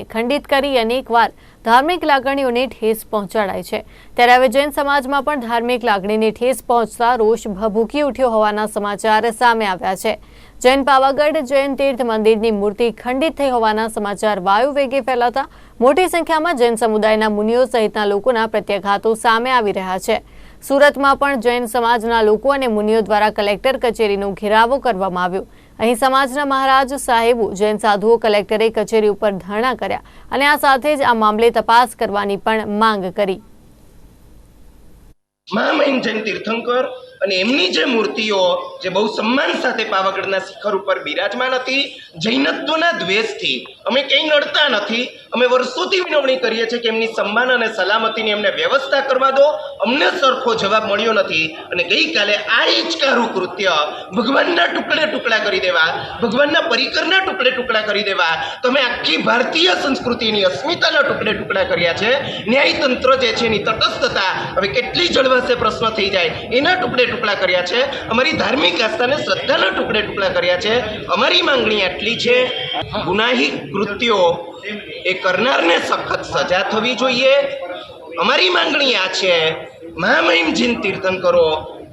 ખંડિત કરી અનેકવાર ધાર્મિક લાગણીઓને ઠેસ પહોંચાડાય છે। ત્યારે હવે જૈન સમાજમાં પણ ધાર્મિક લાગણીને ઠેસ પહોંચતા રોષ ભભૂકી ઉઠ્યો હોવાના સમાચાર સામે આવ્યા છે। જૈન પાવાગઢ જૈન તીર્થ મંદિરની મૂર્તિ ખંડિત થઈ હોવાના સમાચાર વાયુ વેગે ફેલાતા મોટી સંખ્યામાં જૈન સમુદાયના મુનિઓ સહિતના લોકોના પ્રત્યાઘાતો સામે આવી રહ્યા છે। સુરતમાં પણ જૈન સમાજના લોકો અને મુનિઓ દ્વારા કલેક્ટર કચેરીનો ઘેરાવો કરવામાં આવ્યો। અહીં સમાજના મહારાજ સાહેબો જૈન સાધુઓ કલેક્ટરે કચેરી ઉપર ધરણા કર્યા અને આ સાથે જ આ મામલે તપાસ કરવાની પણ માંગ કરી। મહામહિમ જૈન તીર્થંકર અને એમની જે મૂર્તિઓ જે બહુ સન્માન સાથે પાવાગઢના શિખર ઉપર બિરાજમાન હતી, જૈનત્વના દ્વેષથી અમે કંઈ નડતા નથી। અમે વર્ષોથી વિનવણી કરીએ છીએ કે એમની સન્માન અને સલામતીની એમને વ્યવસ્થા કરવા દો। અમને સરખો જવાબ મળ્યો નથી અને ગઈકાલે આ હિચકારું કૃત્ય ભગવાનના ટુકડે ટુકડા કરી દેવા, ભગવાનના પરિકરના ટુકડે ટુકડા કરી દેવા, તમે આખી ભારતીય સંસ્કૃતિની અસ્મિતાના ટુકડે ટુકડા કર્યા છે। ન્યાયતંત્ર જે છે એની તટસ્થતા હવે કેટલી જળવાશે પ્રશ્ન થઈ જાય, એના ટુકડે ટુકડા કર્યા છે। અમારી ધાર્મિક આસ્થાને શ્રદ્ધાના ટુકડે ટુકડા કર્યા છે। અમારી માંગણી આટલી છે, ગુનાહિત કૃત્યો એ કરનારને સખત સજા થવી જોઈએ। અમારી માંગણી આ છે, મહામહિમ જૈન તીર્થંકરો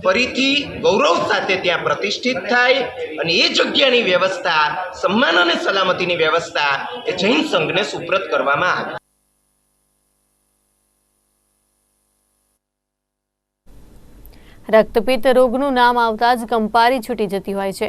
ફરીથી ગૌરવ સાથે ત્યાં પ્રતિષ્ઠિત થાય અને એ જગ્યાની વ્યવસ્થા, સન્માન અને સલામતીની વ્યવસ્થા એ જૈન સંઘને સુપ્રત કરવામાં આવે। રક્તપિત્ત રોગનું નામ આવતા જ કંપારી છૂટી જતી હોય છે।